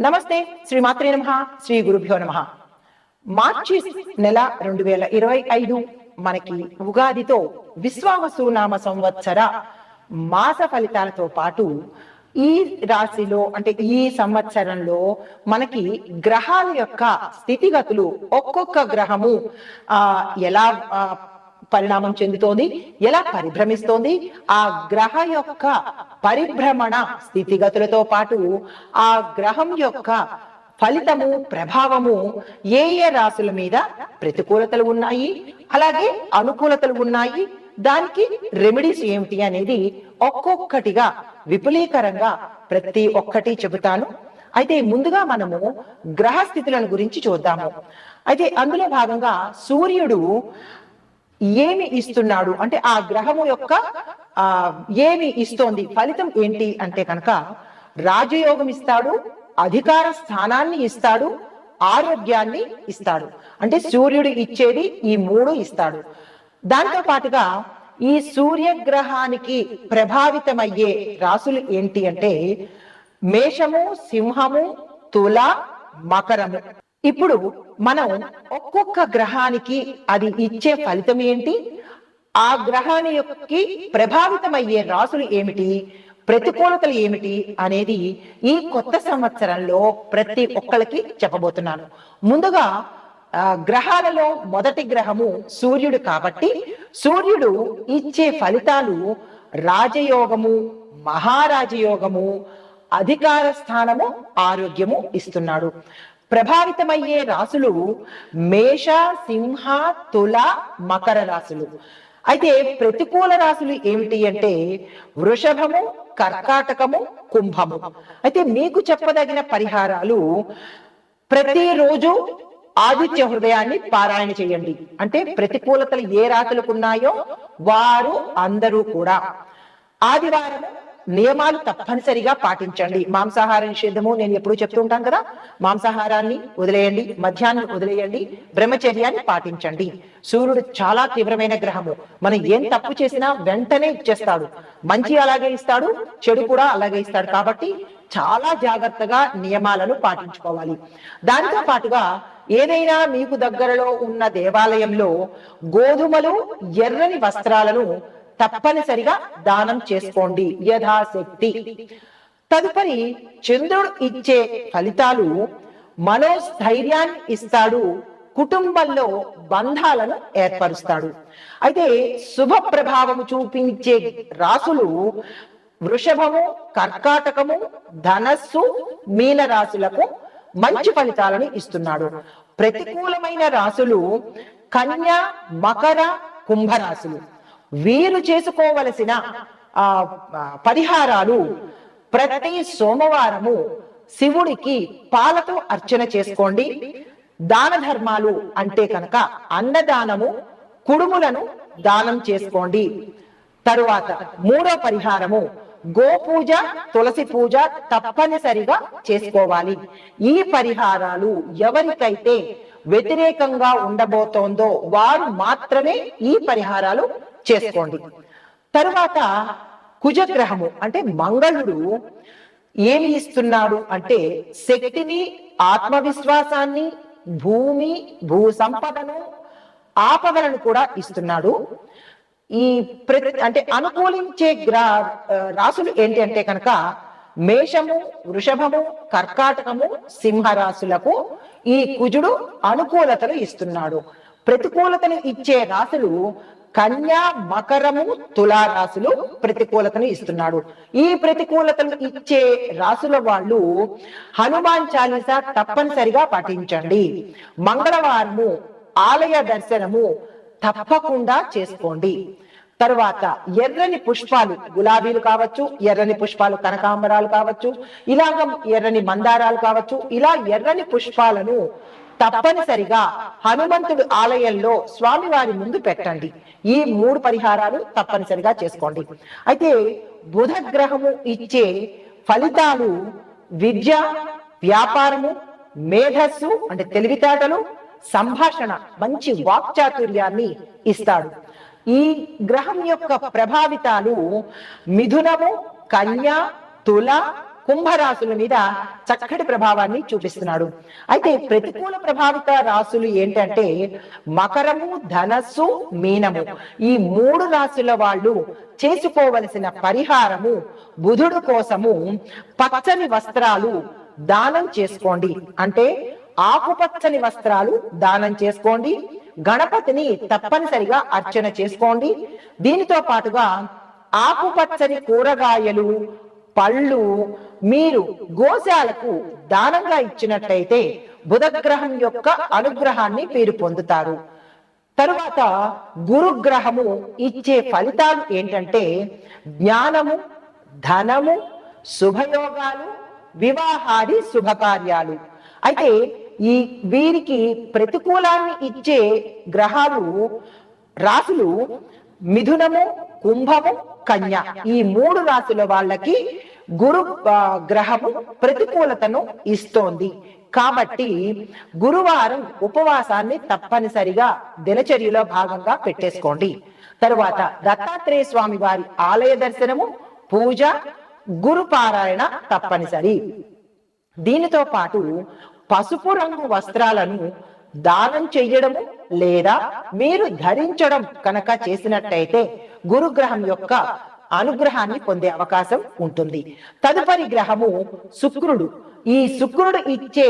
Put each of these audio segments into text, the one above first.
నమస్తే. శ్రీ మాత్రే నమః. శ్రీ గురుభ్యో నమః. మార్చి నెల 2025 మనకి ఉగాదితో విశ్వావసు నామ సంవత్సర మాస ఫలితాలతో పాటు ఈ రాశిలో అంటే ఈ సంవత్సరంలో మనకి గ్రహాల యొక్క స్థితిగతులు ఒక్కొక్క గ్రహము ఎలా పరిణామం చెందుతోంది, ఎలా పరిభ్రమిస్తోంది, ఆ గ్రహ యొక్క పరిభ్రమణ స్థితిగతులతో పాటు ఆ గ్రహం యొక్క ఫలితము ప్రభావము ఏ ఏ రాశుల మీద ప్రతికూలతలు ఉన్నాయి, అలాగే అనుకూలతలు ఉన్నాయి, దానికి రెమెడీస్ ఏమిటి అనేది ఒక్కొక్కటిగా విపులీకరంగా ప్రతి ఒక్కటి చెబుతాను. అయితే ముందుగా మనము గ్రహ స్థితులను గురించి చూద్దాము. అయితే అందులో భాగంగా సూర్యుడు ఏమి ఇస్తున్నాడు అంటే ఆ గ్రహము యొక్క ఏమి ఇస్తోంది, ఫలితం ఏంటి అంటే కనుక రాజయోగం ఇస్తాడు, అధికార స్థానాన్ని ఇస్తాడు, ఆరోగ్యాన్ని ఇస్తాడు. అంటే సూర్యుడు ఇచ్చేది ఈ మూడు ఇస్తాడు. దాంతో పాటుగా ఈ సూర్యగ్రహానికి ప్రభావితమయ్యే రాశులు ఏంటి అంటే మేషము, సింహము, తుల, మకరము. ఇప్పుడు మనం ఒక్కొక్క గ్రహానికి అది ఇచ్చే ఫలితం ఏంటి, ఆ గ్రహాన్ని యొక్క ప్రభావితమయ్యే రాశులు ఏమిటి, ప్రతికూలతలు ఏమిటి అనేది ఈ కొత్త సంవత్సరంలో ప్రతి ఒక్కరికి చెప్పబోతున్నాను. ముందుగా గ్రహాలలో మొదటి గ్రహము సూర్యుడు కాబట్టి సూర్యుడు ఇచ్చే ఫలితాలు రాజయోగము, మహారాజయోగము, అధికార స్థానము, ఆరోగ్యము ఇస్తున్నాడు. ప్రభావితమయ్యే రాశులు మేష, సింహ, తుల, మకర రాశులు. అయితే ప్రతికూల రాశులు ఏమిటి అంటే వృషభము, కర్కాటకము, కుంభము. అయితే మీకు చెప్పదగిన పరిహారాలు ప్రతిరోజు ఆదిత్య హృదయాన్ని పారాయణ చేయండి. అంటే ప్రతికూలతలు ఏ రాశులకు ఉన్నాయో వారు అందరూ కూడా ఆదివారం నియమాలు తప్పనిసరిగా పాటించండి. మాంసాహార నిషేధము నేను ఎప్పుడు చెప్తూ ఉంటాను కదా, మాంసాహారాన్ని వదిలేయండి, మద్యాన్ని వదిలేయండి, బ్రహ్మచర్యాన్ని పాటించండి. సూర్యుడు చాలా తీవ్రమైన గ్రహము. మనం ఏం తప్పు చేసినా వెంటనే ఇచ్చేస్తాడు. మంచి అలాగే ఇస్తాడు, చెడు కూడా అలాగే ఇస్తాడు. కాబట్టి చాలా జాగ్రత్తగా నియమాలను పాటించుకోవాలి. దానితో పాటుగా ఏదైనా మీకు దగ్గరలో ఉన్న దేవాలయంలో గోధుమలు, ఎర్రని వస్త్రాలను తప్పనిసరిగా దానం చేసుకోండి యథాశక్తి. తదుపరి చంద్రుడు ఇచ్చే ఫలితాలు మనోస్థైర్యాన్ని ఇస్తాడు, కుటుంబంలో బంధాలను ఏర్పరుస్తాడు. అయితే శుభ ప్రభావము చూపించే రాశులు వృషభము, కర్కాటకము, ధనస్సు, మీన రాశులకు మంచి ఫలితాలను ఇస్తున్నాడు. ప్రతికూలమైన రాశులు కన్య, మకర, కుంభరాశులు. వీరు చేసుకోవలసిన పరిహారాలు ప్రతి సోమవారము శివుడికి పాలతో అర్చన చేసుకోండి. దాన ధర్మాలు అంటే కనుక అన్నదానము, కుడుములను దానం చేసుకోండి. తరువాత మూడో పరిహారము గోపూజ, తులసి పూజ తప్పనిసరిగా చేసుకోవాలి. ఈ పరిహారాలు ఎవరికైతే వ్యతిరేకంగా ఉండబోతోందో వారు మాత్రమే ఈ పరిహారాలు చేసుకోండి. తరువాత కుజగ్రహము అంటే మంగళుడు ఏమి ఇస్తున్నాడు అంటే శక్తిని, ఆత్మవిశ్వాసాన్ని, భూమి, భూ సంపదను, ఆపదలను కూడా ఇస్తున్నాడు. ఈ అంటే అనుకూలించే రాశులు ఏంటి అంటే కనుక మేషము, వృషభము, కర్కాటకము, సింహరాశులకు ఈ కుజుడు అనుకూలతలు ఇస్తున్నాడు. ప్రతికూలతను ఇచ్చే రాశులు కన్యా, మకరము, తులారాశులు ప్రతికూలతను ఇస్తున్నాడు. ఈ ప్రతికూలతను ఇచ్చే రాశుల వాళ్ళు హనుమాన్ చాలీసా తప్పనిసరిగా పాటించండి. మంగళవారము ఆలయ దర్శనము తప్పకుండా చేసుకోండి. తరువాత ఎర్రని పుష్పాలు, గులాబీలు కావచ్చు, ఎర్రని పుష్పాలు కనకాంబరాలు కావచ్చు, ఇలాగ ఎర్రని మందారాలు కావచ్చు, ఇలా ఎర్రని పుష్పాలను తప్పనిసరిగా హనుమంతుడు ఆలయంలో స్వామివారి ముందు పెట్టండి. ఈ మూడు పరిహారాలు తప్పనిసరిగా చేసుకోండి. అయితే బుధ గ్రహము ఇచ్చే ఫలితాలు విద్య, వ్యాపారము, మేధస్సు అంటే తెలివితేటలు, సంభాషణ, మంచి వాక్చాతుర్యాన్ని ఇస్తాడు. ఈ గ్రహం యొక్క ప్రభావితాలు మిథునము, కన్య, తుల, కుంభరాశుల మీద చక్కటి ప్రభావాన్ని చూపిస్తున్నాడు. అయితే ప్రతికూల ప్రభావిత రాశులు ఏంటంటే మకరము, ధనస్సు, మీనము. ఈ 3 రాశుల వాళ్ళు చేసుకోవలసిన పరిహారము బుధుడు కోసము పచ్చని వస్త్రాలు దానం చేసుకోండి. అంటే ఆకుపచ్చని వస్త్రాలు దానం చేసుకోండి. గణపతిని తప్పనిసరిగా అర్చన చేసుకోండి. దీనితో పాటుగా ఆకుపచ్చని కూరగాయలు, పళ్ళు మీరు గోశాలకు దానంగా ఇచ్చినట్లయితే బుధగ్రహం యొక్క అనుగ్రహాన్ని మీరు పొందుతారు. తరువాత గురుగ్రహము ఇచ్చే ఫలితాలు ఏంటంటే జ్ఞానము, ధనము, శుభయోగాలు, వివాహాది శుభకార్యాలు. అయితే వీరికి ప్రతికూలాన్ని ఇచ్చే గ్రహాలు రాశులు మిథునము, కుంభము, కన్య. ఈ 3 రాశుల వాళ్ళకి గురు గ్రహము ప్రతికూలతను ఇస్తోంది. కాబట్టి గురువారం ఉపవాసాన్ని తప్పనిసరిగా దినచర్యలో భాగంగా పెట్టేసుకోండి. తరువాత దత్తాత్రేయ స్వామి వారి ఆలయ దర్శనము, పూజ, గురు పారాయణ తప్పనిసరి. దీనితో పాటు పసుపు రంగు వస్త్రాలను దానం చెయ్యడము లేదా మీరు ధరించడం కనుక చేసినట్టయితే గురుగ్రహం యొక్క అనుగ్రహాన్ని పొందే అవకాశం ఉంటుంది. తదుపరి గ్రహము శుక్రుడు. ఈ శుక్రుడు ఇచ్చే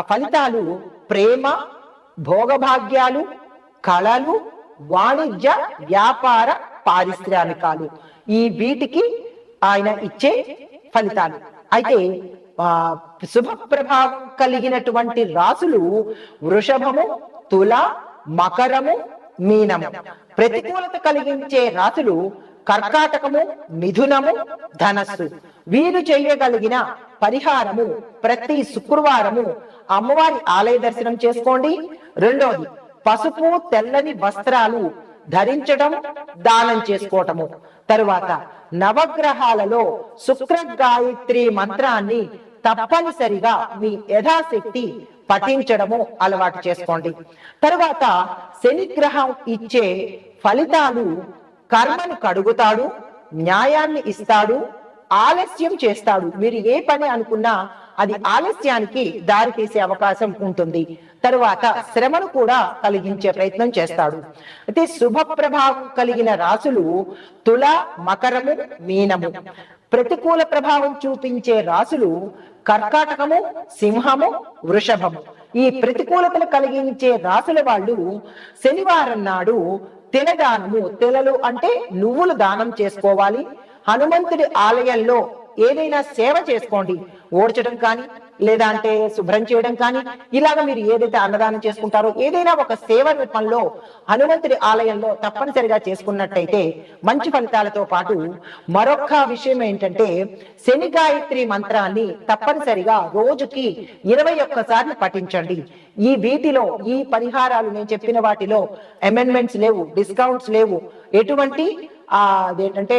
ఫలితాలు ప్రేమ, భోగభాగ్యాలు, కళలు, వాణిజ్య, వ్యాపార, పారిశ్రామికాలు. వీటికి ఆయన ఇచ్చే ఫలితాలు. అయితే శుభ ప్రభావం కలిగినటువంటి రాశులు వృషభము, తుల, మకరము, మీనము. ప్రతికూలత కలిగించే రాశులు కర్కాటకము, మిథునము, ధనస్సు. వీరు చేయగలిగిన పరిహారము ప్రతి శుక్రవారము అమ్మవారి ఆలయ దర్శనం చేసుకోండి. రెండోది పసుపు, తెల్లని వస్త్రాలు ధరించడం, దానం చేసుకోవటము. తరువాత నవగ్రహాలలో శుక్ర గాయత్రి మంత్రాన్ని తప్పనిసరిగా మీ యథాశక్తి పఠించడము అలవాటు చేసుకోండి. తరువాత శనిగ్రహం ఇచ్చే ఫలితాలు కర్మను కడుగుతాడు, న్యాయాన్ని ఇస్తాడు, ఆలస్యం చేస్తాడు. మీరు ఏ పని అనుకున్నా అది ఆలస్యానికి దారి తీసే అవకాశం ఉంటుంది. తరువాత శ్రమను కూడా కలిగించే ప్రయత్నం చేస్తాడు. అయితే శుభ ప్రభావం కలిగిన రాశులు తుల, మకరము, మీనము. ప్రతికూల ప్రభావం చూపించే రాశులు కర్కాటకము, సింహము, వృషభము. ఈ ప్రతికూలతలు కలిగించే రాశుల వాళ్ళు శనివారం నాడు తిలదానము, తిలలు అంటే నువ్వులు దానం చేసుకోవాలి. హనుమంతుడి ఆలయంలో ఏదైనా సేవ చేసుకోండి. ఓడ్చడం కానీ లేదా అంటే శుభ్రం చేయడం కానీ, ఇలాగ మీరు ఏదైతే అన్నదానం చేసుకుంటారో ఏదైనా ఒక సేవ రూపంలో హనుమంతుడి ఆలయంలో తప్పనిసరిగా చేసుకున్నట్టయితే మంచి ఫలితాలతో పాటు మరొక విషయం ఏంటంటే శని గాయత్రి మంత్రాన్ని తప్పనిసరిగా రోజుకి 21 సార్లు పఠించండి. వీటిలో ఈ పరిహారాలు నేను చెప్పిన వాటిలో అమెండ్మెంట్స్ లేవు, డిస్కౌంట్స్ లేవు, ఎటువంటి అదేంటంటే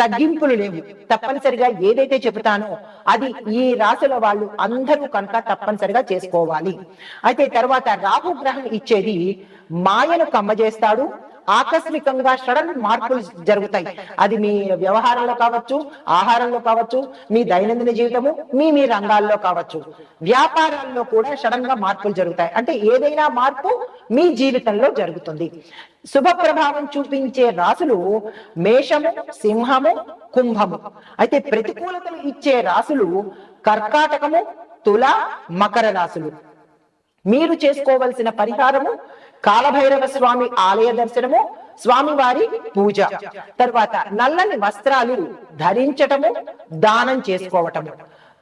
తగ్గింపులు లేవు. తప్పనిసరిగా ఏదైతే చెబుతానో అది ఈ రాశుల వాళ్ళు అందరూ కనుక తప్పనిసరిగా చేసుకోవాలి. అయితే తర్వాత రాహు గ్రహం ఇచ్చేది మాయను కమ్మజేస్తాడు. ఆకస్మికంగా సడన్ మార్పులు జరుగుతాయి. అది మీ వ్యవహారంలో కావచ్చు, ఆహారంలో కావచ్చు, మీ దైనందిన జీవితము, మీ రంగాల్లో కావచ్చు, వ్యాపారాల్లో కూడా సడన్ గా మార్పులు జరుగుతాయి. అంటే ఏదైనా మార్పు మీ జీవితంలో జరుగుతుంది. శుభ ప్రభావం చూపించే రాశులు మేషము, సింహము, కుంభము. అయితే ప్రతికూలతలు ఇచ్చే రాశులు కర్కాటకము, తుల, మకర రాశులు. మీరు చేసుకోవలసిన పరిహారము కాలభైరవ స్వామి ఆలయ దర్శనము, స్వామివారి పూజ. తర్వాత నల్లని వస్త్రాలు ధరించటము, దానం చేసుకోవటము.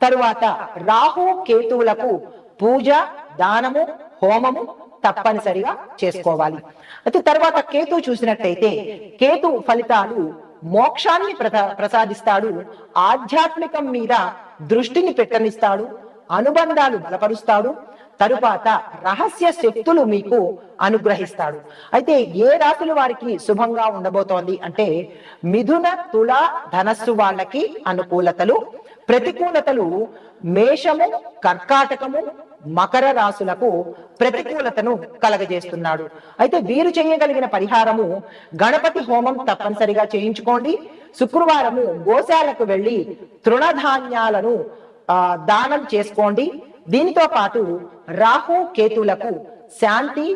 తరువాత రాహు కేతువులకు పూజ, దానము, హోమము తప్పనిసరిగా చేసుకోవాలి. అయితే తర్వాత కేతు చూసినట్టయితే కేతు ఫలితాలు మోక్షాన్ని ప్రసాదిస్తాడు, ఆధ్యాత్మికం మీద దృష్టిని పెట్టనిస్తాడు, అనుబంధాలు బలపరుస్తాడు. తరువాత రహస్య శక్తులు మీకు అనుగ్రహిస్తాడు. అయితే ఏ రాశుల వారికి శుభంగా ఉండబోతోంది అంటే మిథున, తుల, ధనస్సు వాళ్ళకి అనుకూలతలు, ప్రతికూలతలు మేషము, కర్కాటకము, మకర రాశులకు ప్రతికూలతను కలగజేస్తున్నాడు. అయితే వీరు చేయగలిగిన పరిహారము గణపతి హోమం తప్పనిసరిగా చేయించుకోండి. శుక్రవారము గోశాలకు వెళ్ళి తృణధాన్యాలను దానం చేసుకోండి. దీనితో పాటు రాహు కేతులకు శాంతి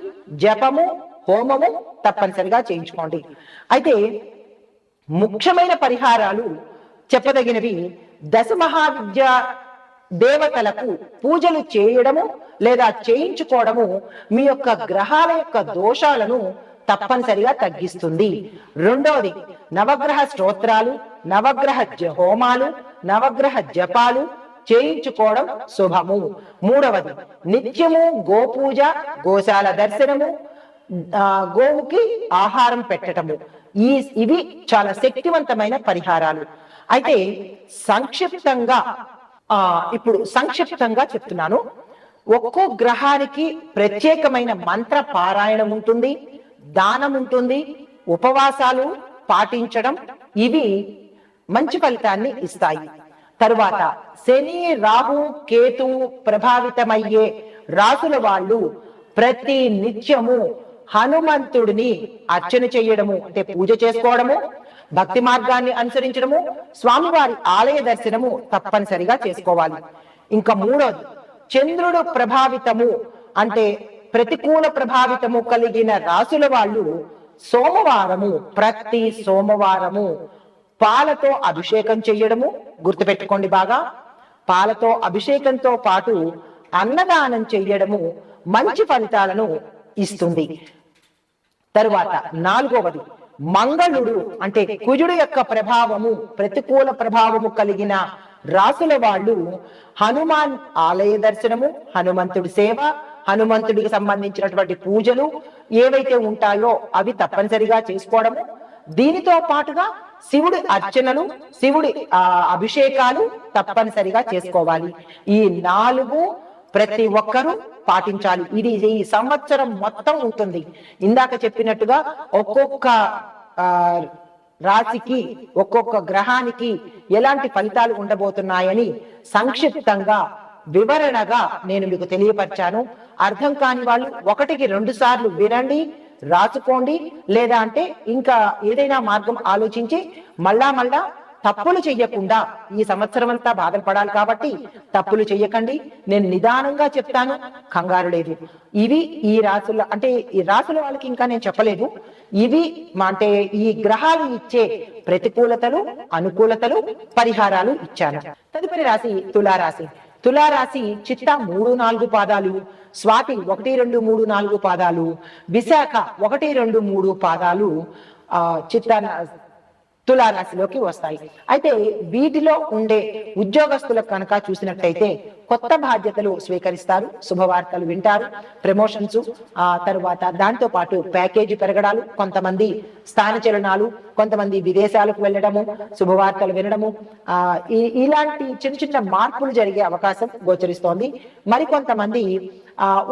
జపము హోమము తప్పనిసరిగా చేయించుకోండి. అయితే ముఖ్యమైన పరిహారాలు చెప్పదగినవి దశ మహావిద్య దేవతలకు పూజలు చేయడము లేదా చేయించుకోవడము మీ యొక్క గ్రహాల యొక్క దోషాలను తప్పనిసరిగా తగ్గిస్తుంది. రెండవది నవగ్రహ స్తోత్రాలు, నవగ్రహ హోమాలు, నవగ్రహ జపాలు చేయించుకోవడం శుభము. మూడవది నిత్యము గోపూజ, గోశాల దర్శనము, గోవుకి ఆహారం పెట్టటము. ఇవి చాలా శక్తివంతమైన పరిహారాలు. అయితే ఇప్పుడు సంక్షిప్తంగా చెప్తున్నాను. ఒక్కో గ్రహానికి ప్రత్యేకమైన మంత్ర పారాయణం ఉంటుంది, దానం ఉంటుంది, ఉపవాసాలు పాటించడం ఇవి మంచి ఫలితాన్ని ఇస్తాయి. తరువాత శని, రాహు, కేతు ప్రభావితమయ్యే రాసుల వాళ్ళు ప్రతి నిత్యము హనుమంతుడిని అర్చన చేయడము అంటే పూజ చేసుకోవడము, భక్తి మార్గాన్ని అనుసరించడము, స్వామివారి ఆలయ దర్శనము తప్పనిసరిగా చేసుకోవాలి. ఇంకా మూడోది చంద్రుడు ప్రభావితము అంటే ప్రతికూల ప్రభావితము కలిగిన రాసుల వాళ్ళు సోమవారము ప్రతి సోమవారము పాలతో అభిషేకం చేయడము. గుర్తుపెట్టుకోండి బాగా, పాలతో అభిషేకంతో పాటు అన్నదానం చెయ్యడము మంచి ఫలితాలను ఇస్తుంది. తరువాత నాలుగవది మంగళుడు అంటే కుజుడు యొక్క ప్రభావము ప్రతికూల ప్రభావము కలిగిన రాసుల వాళ్ళు హనుమాన్ ఆలయ దర్శనము, హనుమంతుడి సేవ, హనుమంతుడికి సంబంధించినటువంటి పూజలు ఏవైతే ఉంటాయో అవి తప్పనిసరిగా చేసుకోవడము. దీనితో పాటుగా శివుడి అర్చనలు, శివుడి అభిషేకాలు తప్పనిసరిగా చేసుకోవాలి. ఈ 4 ప్రతి ఒక్కరూ పాటించాలి. ఇది ఈ సంవత్సరం మొత్తం ఉంటుంది. ఇందాక చెప్పినట్టుగా ఒక్కొక్క రాశికి ఒక్కొక్క గ్రహానికి ఎలాంటి ఫలితాలు ఉండబోతున్నాయని సంక్షిప్తంగా వివరణగా నేను మీకు తెలియపరిచాను. అర్థం కాని వాళ్ళు 1కి 2 సార్లు వినండి, రాసుకోండి. లేదా అంటే ఇంకా ఏదైనా మార్గం ఆలోచించి మళ్ళా తప్పులు చెయ్యకుండా, ఈ సంవత్సరం అంతా బాధలు పడాలి కాబట్టి తప్పులు చెయ్యకండి. నేను నిదానంగా చెప్తాను, కంగారు లేదు. ఇవి ఈ రాసుల అంటే ఈ రాసుల వాళ్ళకి ఇంకా నేను చెప్పలేదు. ఇవి అంటే ఈ గ్రహాలు ఇచ్చే ప్రతికూలతలు, అనుకూలతలు, పరిహారాలు ఇచ్చాను. తదుపరి రాశి తులారాశి. తులారాశి చిత్త 3, 4 పాదాలు, స్వాతి 1, 2, 3, 4 పాదాలు, విశాఖ 1, 2, 3 పాదాలు తులారాశిలోకి వస్తాయి. అయితే వీటిలో ఉండే ఉద్యోగస్తులకు కనుక చూసినట్టయితే కొత్త బాధ్యతలు స్వీకరిస్తారు, శుభవార్తలు వింటారు, ప్రమోషన్స్, తరువాత దాంతో పాటు ప్యాకేజీ పెరగడాలు, కొంతమంది స్థానచలనాలు, కొంతమంది విదేశాలకు వెళ్ళడము, శుభవార్తలు వినడము, ఇలాంటి చిన్న చిన్న మార్పులు జరిగే అవకాశం గోచరిస్తోంది. మరికొంతమంది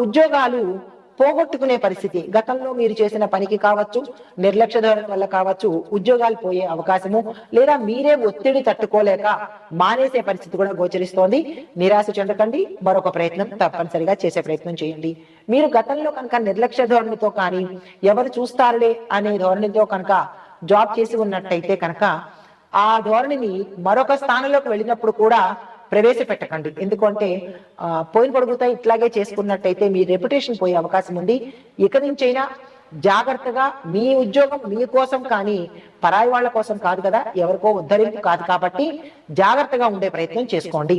ఉద్యోగాలు పోగొట్టుకునే పరిస్థితి, గతంలో మీరు చేసిన పనికి కావచ్చు, నిర్లక్ష్య ధోరణి వల్ల కావచ్చు, ఉద్యోగాలు పోయే అవకాశము, లేదా మీరే ఒత్తిడి తట్టుకోలేక మానేసే పరిస్థితి కూడా గోచరిస్తోంది. నిరాశ చెందకండి, మరొక ప్రయత్నం తప్పనిసరిగా చేసే ప్రయత్నం చేయండి. మీరు గతంలో కనుక నిర్లక్ష్య ధోరణితో కానీ, ఎవరు చూస్తారులే అనే ధోరణితో కనుక జాబ్ చేసి ఉన్నట్టయితే కనుక ఆ ధోరణిని మరొక స్థానంలోకి వెళ్ళినప్పుడు కూడా ప్రవేశపెట్టకండి. ఎందుకంటే పోయిన పడుగుతా ఇట్లాగే చేసుకున్నట్టయితే మీ రెప్యుటేషన్ పోయే అవకాశం ఉంది. ఇక నుంచైనా జాగ్రత్తగా మీ ఉద్యోగం మీకోసం కానీ పరాయి వాళ్ళ కోసం కాదు కదా, ఎవరికో ఉద్ధరింపు కాదు కాబట్టి జాగ్రత్తగా ఉండే ప్రయత్నం చేసుకోండి.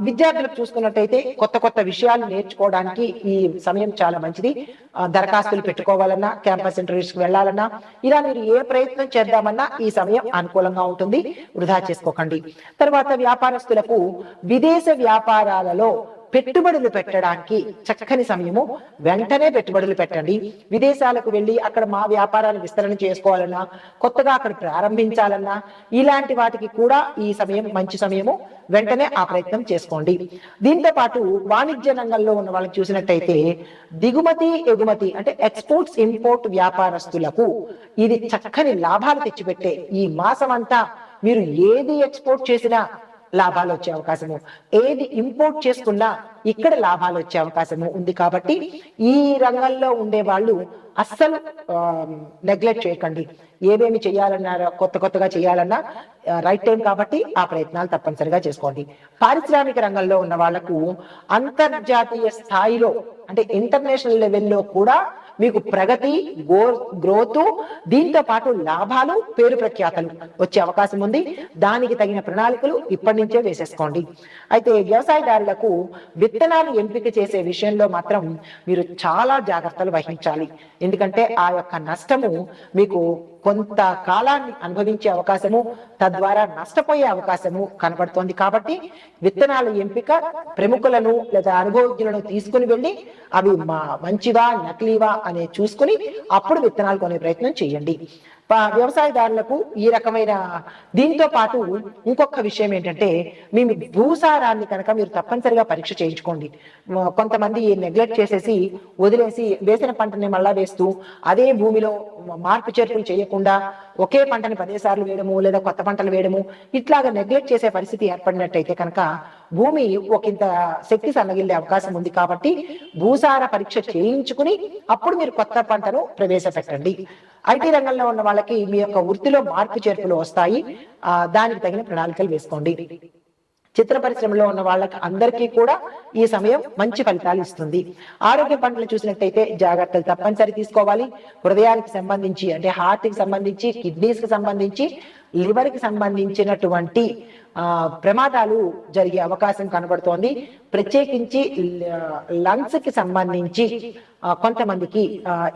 విద్యార్థులకు చూసుకున్నట్టయితే కొత్త కొత్త విషయాలు నేర్చుకోవడానికి ఈ సమయం చాలా మంచిది. దరఖాస్తులు పెట్టుకోవాలన్నా, క్యాంపస్ ఇంటర్వ్యూస్కి వెళ్ళాలన్నా, ఇలా మీరు ఏ ప్రయత్నం చేద్దామన్నా ఈ సమయం అనుకూలంగా ఉంటుంది. వృధా చేసుకోకండి. తర్వాత వ్యాపారస్తులకు విదేశ వ్యాపారాలలో పెట్టుబడులు పెట్టడానికి చక్కని సమయము. వెంటనే పెట్టుబడులు పెట్టండి. విదేశాలకు వెళ్ళి అక్కడ మా వ్యాపారాన్ని విస్తరణ చేసుకోవాలన్నా, కొత్తగా అక్కడ ప్రారంభించాలన్నా, ఇలాంటి వాటికి కూడా ఈ సమయం మంచి సమయము. వెంటనే ఆ ప్రయత్నం చేసుకోండి. దీంతో పాటు వాణిజ్య రంగంలో ఉన్న వాళ్ళని చూసినట్టయితే దిగుమతి ఎగుమతి అంటే ఎక్స్పోర్ట్స్ ఇంపోర్ట్ వ్యాపారస్తులకు ఇది చక్కని లాభాలు తెచ్చిపెట్టే ఈ మాసం అంతా. మీరు ఏది ఎక్స్పోర్ట్ చేసినా లాభాలు వచ్చే అవకాశము, ఏది ఇంపోర్ట్ చేసుకున్నా ఇక్కడ లాభాలు వచ్చే అవకాశము ఉంది. కాబట్టి ఈ రంగంలో ఉండే వాళ్ళు అస్సలు నెగ్లెక్ట్ చేయకండి. ఏమేమి చేయాలన్నా కొత్తగా చేయాలన్నా రైట్ టైం కాబట్టి ఆ ప్రయత్నాలు తప్పనిసరిగా చేసుకోండి. పారిశ్రామిక రంగంలో ఉన్న వాళ్లకు అంతర్జాతీయ స్థాయిలో అంటే ఇంటర్నేషనల్ లెవెల్లో కూడా మీకు ప్రగతి, గ్రోత్, దీంతో పాటు లాభాలు, పేరు ప్రఖ్యాతలు వచ్చే అవకాశం ఉంది. దానికి తగిన ప్రణాళికలు ఇప్పటి నుంచే వేసేసుకోండి. అయితే వ్యవసాయదారులకు విత్తనాలు ఎంపిక చేసే విషయంలో మాత్రం మీరు చాలా జాగ్రత్తలు వహించాలి. ఎందుకంటే ఆ యొక్క నష్టము మీకు కొంత కాలాన్ని అనుభవించే అవకాశము, తద్వారా నష్టపోయే అవకాశము కనబడుతోంది. కాబట్టి విత్తనాల ఎంపిక ప్రముఖులను లేదా అనుభవజ్ఞులను తీసుకుని వెళ్ళి అవి మంచివా నకిలీవా అనే చూసుకుని అప్పుడు విత్తనాలు కొనే ప్రయత్నం చేయండి. వ్యవసాయదారులకు ఈ రకమైన దీంతో పాటు ఇంకొక విషయం ఏంటంటే మీ భూసారాన్ని కనుక మీరు తప్పనిసరిగా పరీక్ష చేయించుకోండి. కొంతమంది నెగ్లెక్ట్ చేసేసి వదిలేసి వేసిన పంటని మళ్ళా వేస్తూ అదే భూమిలో మార్పు చేర్పులు చేయకుండా ఒకే పంటని 10 సార్లు వేయడము లేదా కొత్త పంటలు వేయడము ఇట్లాగా నెగ్లెక్ట్ చేసే పరిస్థితి ఏర్పడినట్టయితే కనుక భూమి ఒకంత శక్తి సన్నగిల్లే అవకాశం ఉంది. కాబట్టి భూసార పరీక్ష చేయించుకుని అప్పుడు మీరు కొత్త పంటను ప్రవేశపెట్టండి. ఐటీ రంగంలో ఉన్న వాళ్ళకి మీ యొక్క వృత్తిలో మార్పు చేర్పులు వస్తాయి. దానికి తగిన ప్రణాళికలు వేసుకోండి. చిత్ర పరిశ్రమలో ఉన్న వాళ్ళకి అందరికీ కూడా ఈ సమయం మంచి ఫలితాలు ఇస్తుంది. ఆరోగ్య పంటలు చూసినట్టయితే జాగ్రత్తలు తప్పనిసరి తీసుకోవాలి. హృదయానికి సంబంధించి అంటే హార్ట్ కి సంబంధించి, కిడ్నీస్ కి సంబంధించి, లివర్ కి సంబంధించినటువంటి ప్రమాదాలు జరిగే అవకాశం కనబడుతోంది. ప్రత్యేకించి లంగ్స్ కి సంబంధించి కొంతమందికి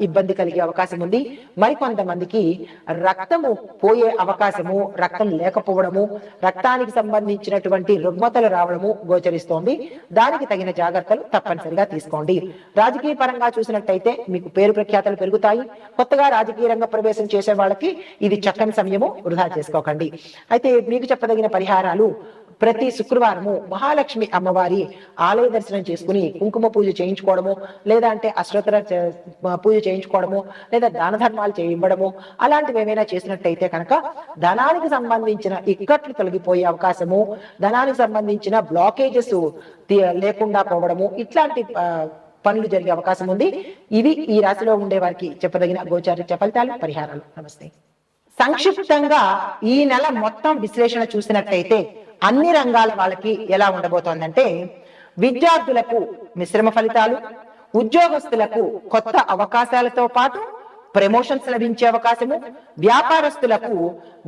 ఇబ్బంది కలిగే అవకాశం ఉంది. మరికొంతమందికి రక్తము పోయే అవకాశము, రక్తం లేకపోవడము, రక్తానికి సంబంధించినటువంటి రుగ్మతలు రావడము గోచరిస్తోంది. దానికి తగిన జాగ్రత్తలు తప్పనిసరిగా తీసుకోండి. రాజకీయ పరంగా చూసినట్టయితే మీకు పేరు ప్రఖ్యాతలు పెరుగుతాయి. కొత్తగా రాజకీయ రంగ ప్రవేశం చేసే వాళ్ళకి ఇది చక్కని సమయము, వృధా చేసుకోకండి. అయితే మీకు చెప్పదగిన పరిహారాలు ప్రతి శుక్రవారము మహాలక్ష్మి అమ్మవారి ఆలయ దర్శనం చేసుకుని కుంకుమ పూజ చేయించుకోవడము, లేదా అంటే అష్టోత్తర పూజ చేయించుకోవడము, లేదా దాన ధర్మాలు చేయించడము, అలాంటివి ఏమైనా చేసినట్టయితే కనుక ధనానికి సంబంధించిన ఇక్కట్లు తొలగిపోయే అవకాశము, ధనానికి సంబంధించిన బ్లాకేజెస్ లేకుండా పోవడము, ఇట్లాంటి పనులు జరిగే అవకాశం ఉంది. ఇవి ఈ రాశిలో ఉండే వారికి చెప్పదగిన గోచార ఫలితాలు, పరిహారాలు. నమస్తే. సంక్షిప్తంగా ఈ నెల మొత్తం విశ్లేషణ చూసినట్టయితే అన్ని రంగాల వాళ్ళకి ఎలా ఉండబోతోందంటే విద్యార్థులకు మిశ్రమ ఫలితాలు, ఉద్యోగస్తులకు కొత్త అవకాశాలతో పాటు ప్రమోషన్స్ లభించే అవకాశము, వ్యాపారస్తులకు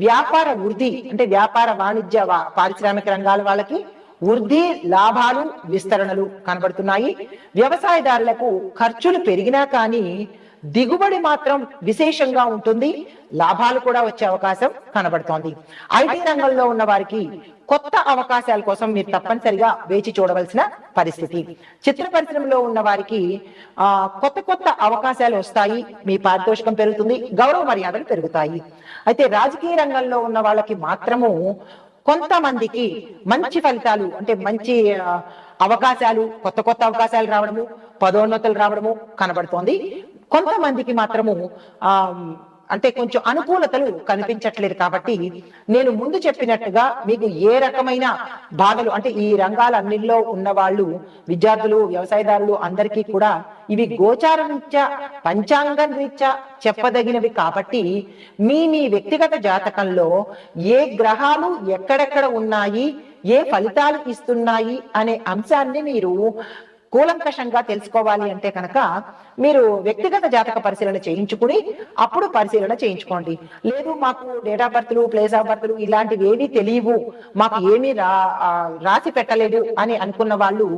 వ్యాపార వృద్ధి అంటే వ్యాపార వాణిజ్య పారిశ్రామిక రంగాల వాళ్ళకి వృద్ధి, లాభాలు, విస్తరణలు కనబడుతున్నాయి. వ్యవసాయదారులకు ఖర్చులు పెరిగినా కానీ దిగుబడి మాత్రం విశేషంగా ఉంటుంది. లాభాలు కూడా వచ్చే అవకాశం కనబడుతోంది. ఐటీ రంగంలో ఉన్న వారికి కొత్త అవకాశాల కోసం మీరు తప్పనిసరిగా వేచి చూడవలసిన పరిస్థితి. చిత్ర పరిశ్రమలో ఉన్న వారికి కొత్త అవకాశాలు వస్తాయి. మీ పారితోషికం పెరుగుతుంది, గౌరవ మర్యాదలు పెరుగుతాయి. అయితే రాజకీయ రంగంలో ఉన్న వాళ్ళకి మాత్రము కొంతమందికి మంచి ఫలితాలు అంటే మంచి అవకాశాలు, కొత్త అవకాశాలు రావడము, పదోన్నతులు రావడము కనబడుతోంది. కొంతమందికి మాత్రము అంటే కొంచెం అనుకూలతలు కనిపించట్లేదు. కాబట్టి నేను ముందు చెప్పినట్టుగా మీకు ఏ రకమైన బాధలు అంటే ఈ రంగాలన్నింటిలో ఉన్న వాళ్ళు, విద్యార్థులు, వ్యవసాయదారులు అందరికీ కూడా ఇవి గోచార రీత్యా, పంచాంగం రీత్యా చెప్పదగినవి. కాబట్టి మీ వ్యక్తిగత జాతకంలో ఏ గ్రహాలు ఎక్కడెక్కడ ఉన్నాయి, ఏ ఫలితాలు ఇస్తున్నాయి అనే అంశాన్ని మీరు కూలంకషంగా తెలుసుకోవాలి అంటే కనుక మీరు వ్యక్తిగత జాతక పరిశీలన చేయించుకుని అప్పుడు పరిశీలన చేయించుకోండి. లేదు మాకు డేట్ ఆఫ్ బర్త్లు, ప్లేస్ ఆఫ్ బర్త్లు ఇలాంటివి ఏమీ తెలియవు, మాకు ఏమీ రాసి పెట్టలేదు అని అనుకున్న వాళ్ళు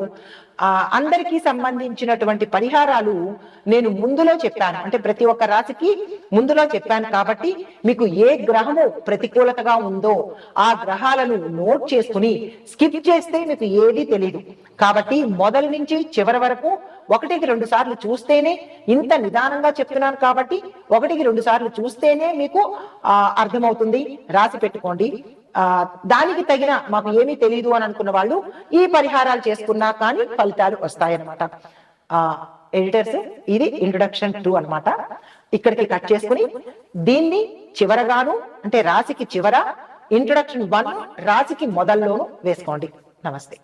అందరికీ సంబంధించినటువంటి పరిహారాలు నేను ముందులో చెప్పాను. అంటే ప్రతి ఒక్క రాశికి ముందులో చెప్పాను. కాబట్టి మీకు ఏ గ్రహము ప్రతికూలతగా ఉందో ఆ గ్రహాలను నోట్ చేసుకుని స్కిప్ చేస్తే మీకు ఏది తెలియదు. కాబట్టి మొదలు నుంచి చివరి వరకు 1-2 సార్లు చూస్తేనే, ఇంత నిదానంగా చెప్తున్నాను కాబట్టి 1-2 సార్లు చూస్తేనే మీకు అర్థమవుతుంది. రాసి పెట్టుకోండి. దానికి తగిన మాకు ఏమీ తెలియదు అని అనుకున్న వాళ్ళు ఈ పరిహారాలు చేసుకున్నా కానీ ఫలితాలు వస్తాయన్నమాట. ఎడిటర్స్, ఇది ఇంట్రొడక్షన్ 2 అన్నమాట. ఇక్కడికి కట్ చేసుకుని దీన్ని చివరగాను అంటే రాశికి చివర ఇంట్రొడక్షన్ 1 రాశికి మొదల్లోనూ వేసుకోండి. నమస్తే.